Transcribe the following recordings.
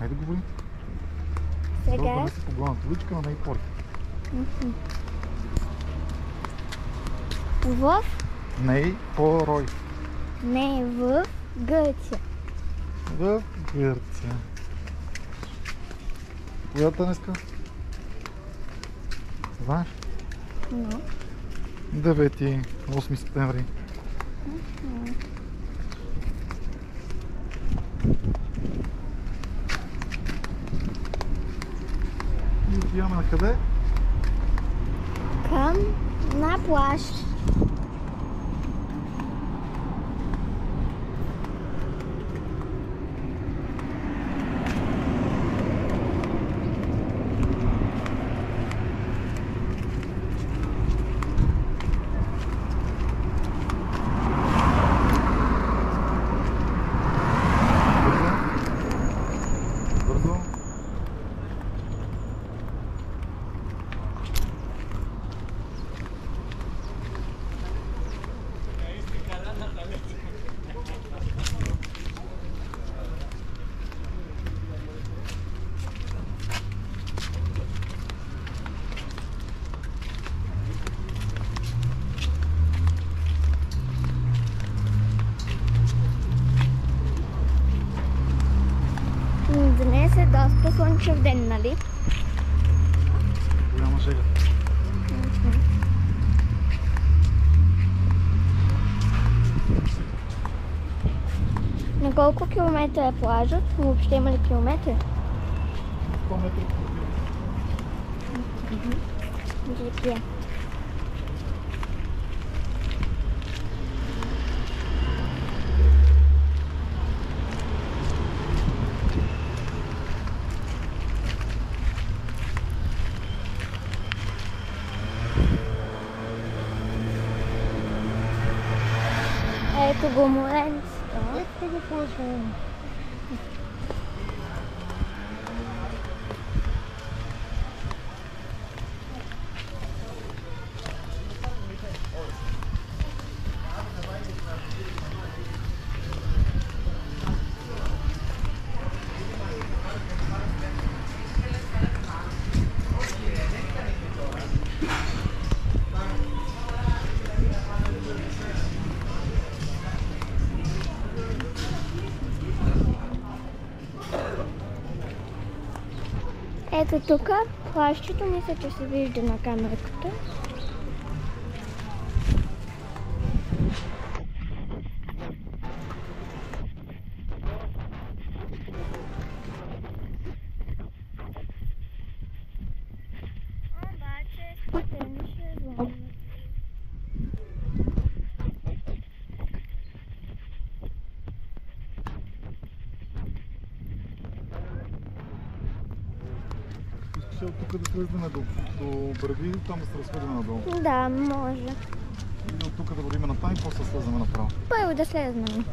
Хайде говори. Сега. Да си по главната уличка на Нейпорт. В? Нейпорой. Не, в Гърция. В Гърция. Коята днеска? Знаеш? No. 9-8 септември. И отиваме на къде? Към на плаж. Бързо. Днес е доста слънчев ден, нали? Голяма жега. На колко километра е плажът? Въобще има ли километри? 100 метра. Гипия. Ето го моренцето. Ето го плажа. Ето тук плащето, мисля, че се вижда на камерката. Обаче спустени шезлонги. Искаш от тук да слезнем до брега и там да се разходим надолу. Да, може. Или от тук да вървим на там и после да слезем направо. Първо да слезнем.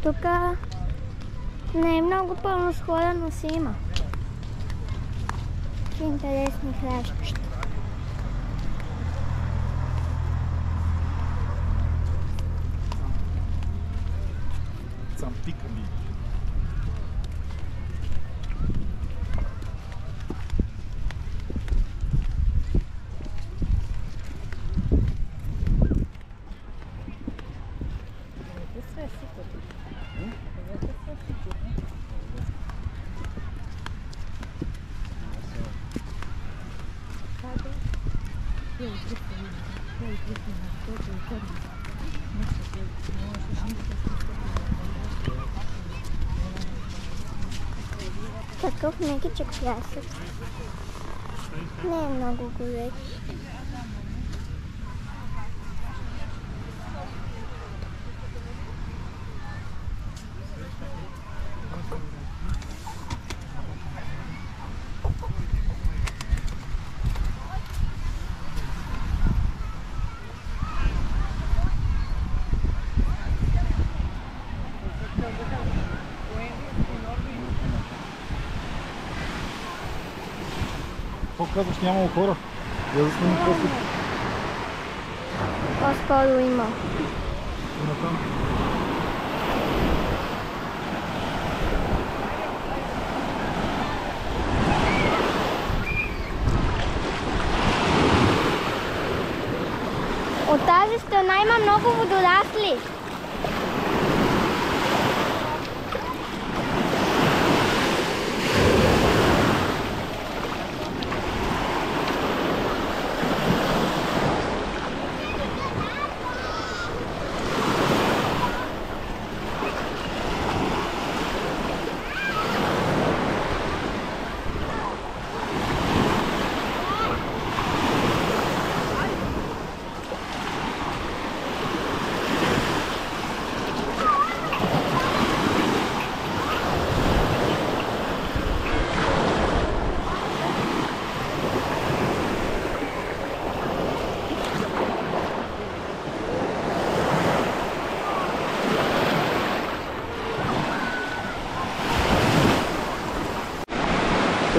Тук не е много пълно с хора, но си има. Какви интересни хращища. Цампикали. Такъв мекичък пясък. Не е много горещ. Какво казваш, нямало хора? Я да снимам после. По-скоро има. Има там. От тази страна има много водорасли.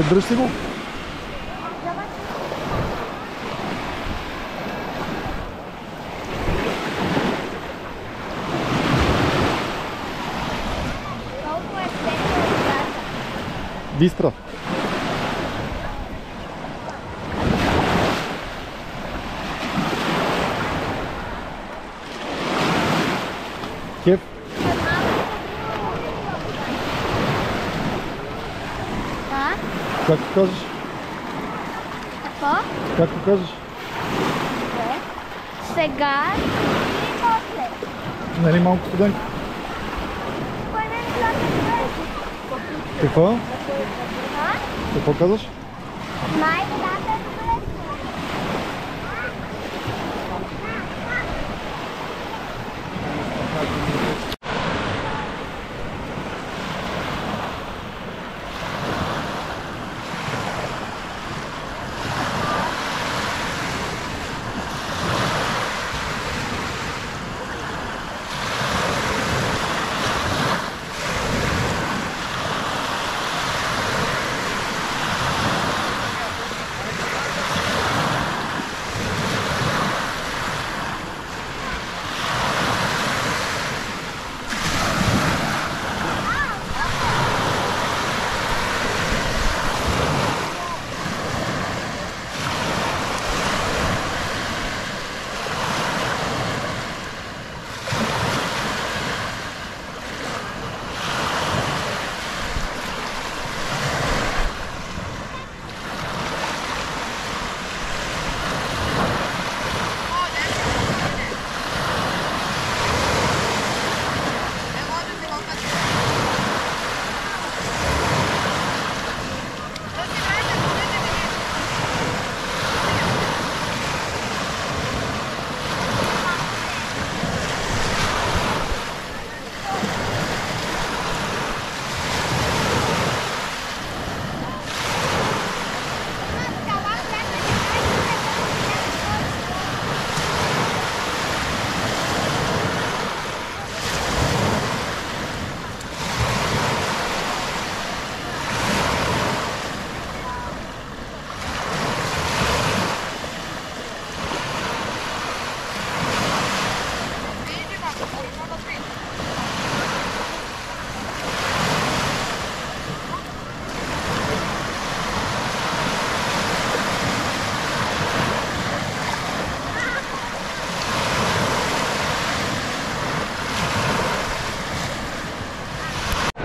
Дръж си го. Колко е светло от газа. Бистра. Кеф. А? Както кажеш. Какво? Както кажеш. Добре. Сега или после? Нали малко студенко? Кой не е платен? Какво? А? Какво казваш? Май водата е добре.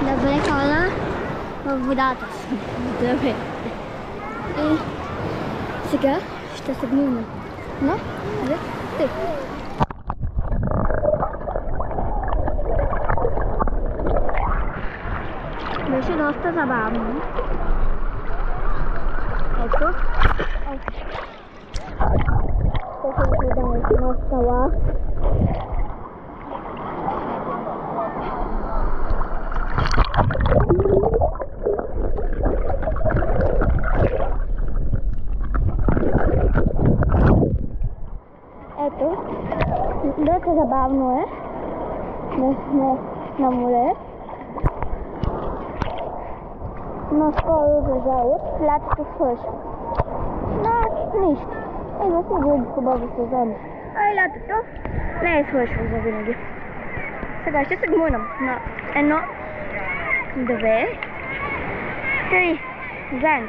Добре, хора, в водата си. Добре. И сега ще се гмурнем. Но, айде, ти. Беше доста забавно. Ето. Ще се гледаме на стола. Ето, доста забавно е да сме на море, но скоро, за жалост, лятото свършва. Но нищо, има си други хубави сезони. А и лятото не е свършва за винаги. Сега ще се гмурнам на 1, 2, 3, заедно.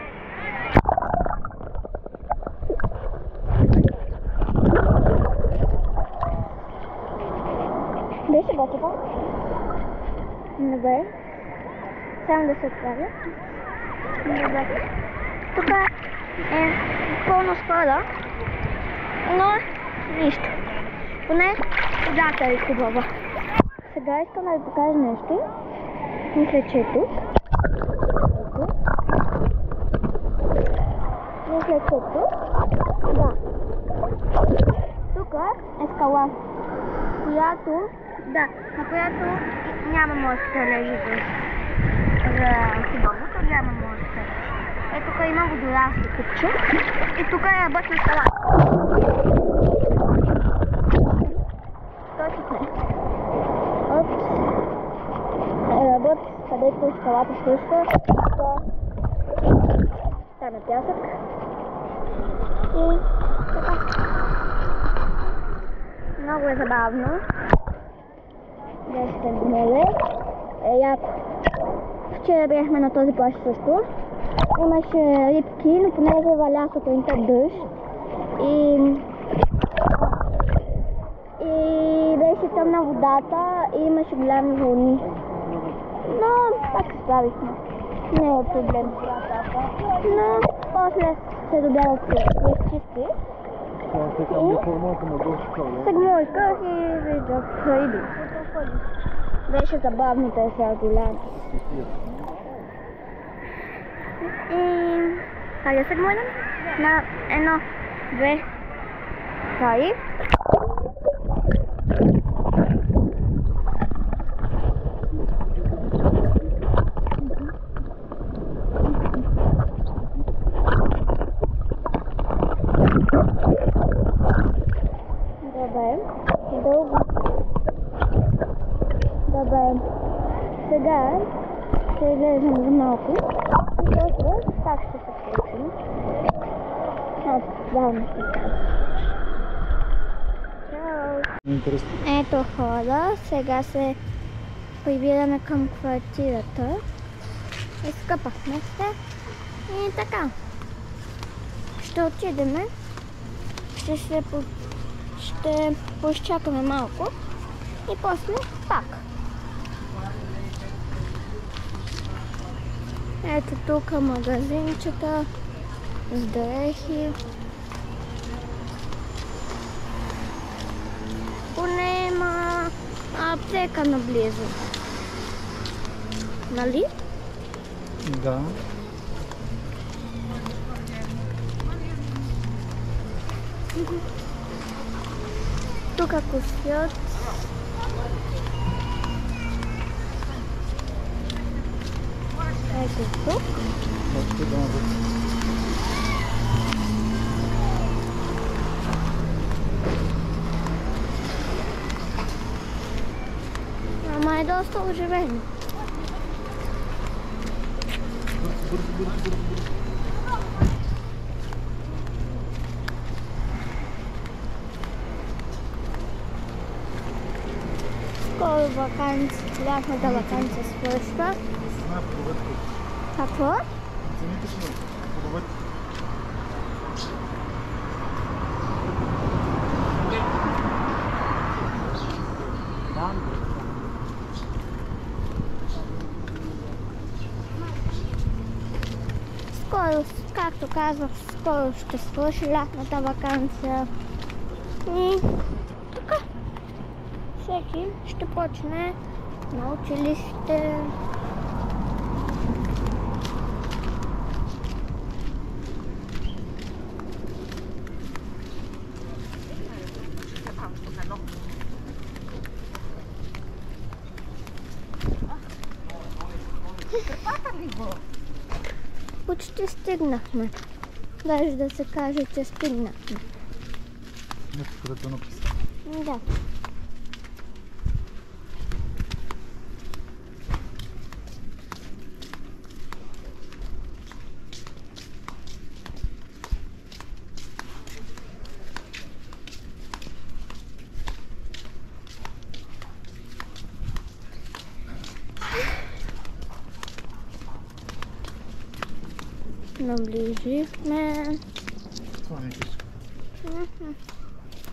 Сега чакам. Добре. Само да се отправя. Добре. Тук е пълно спада, но нищо. Поне водата е хубава. Сега искам да ви покажа нещо. Мисля, че е тук. Мисля, че е тук. Да. Тук е скала, на която няма може да лежи за хубавото, няма може да. Е, тук има водорасли купче и тук е работна скала. Точно. От работ, където скалата свършва, там е пясък. И така. Много е забавно. Днес море е яко. Вчера бяхме на този плаж също. Имаше рибки, но понеже валя сутринта дъжд и беше тъмна водата и имаше голями вълни. Но пак се справихме. Не е проблем. Но после се добява се изчисти. Сегмойках и виждах риби. Беше забавно, те са голями. И хайде да сегмойнем на 1, 2, 3. Добре. Сега ще излезем за малко и после пак ще се включим. Давно ще става. Чао! Ето хора, сега се прибираме към квартирата. Изкъпахме се и така. Ще отидеме. Ще поизчакаме малко и после пак. Ето тук магазинчета с дрехи. Поне има аптека наблизо. Нали? Да. Тук косят. Ето тук. Ама е доста оживено. Скоро лятната ваканция свършва. Какво? Цените са подобрят. Скоро, както казах, скоро ще свърши лятната ваканция. И така. Всеки ще почне на училище. Почти стигнахме. Даже да се каже, че стигнахме. Нещо, където е написано. Да. Наближихме. Това не е къща.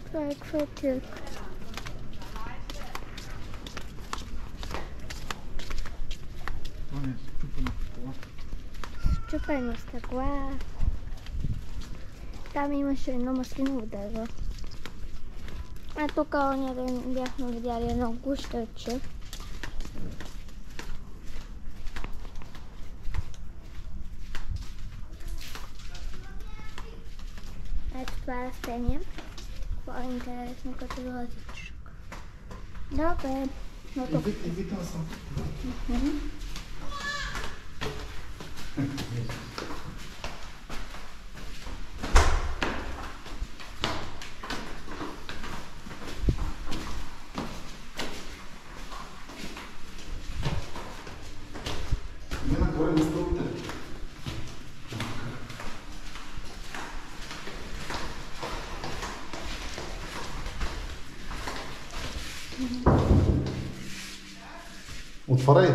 Това е квартирка. Не, чупено стъкла. Чупено стъкла. Там имаше едно маслиново дърво. А тук ония ден бяхме видяли едно гущерче. Ето това растение. Какво е интересно като розичка. Добре. Но тук. Иди там съм. Не нагоре на стълбите. Отваряй!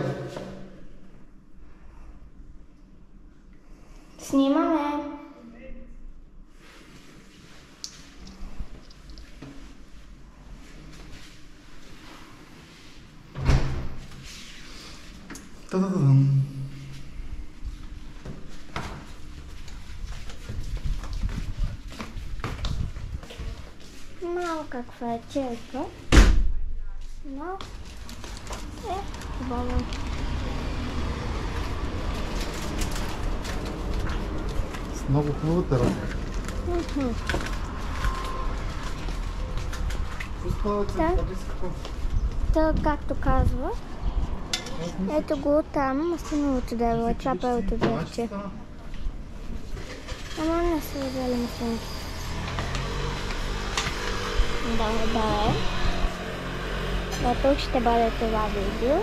Снимаме. Та-да-да-дам! Малка квартирка. Но хубаво. С много хубава тераса. Какво става, че Да. това какво? Та, както казва, ето го там, маслиновото дърво, чапелото дървче. Ама не са взели маслините. Добре. До тук ще бъде това видео.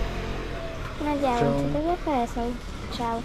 Надявам се да ви е харесало. Чао!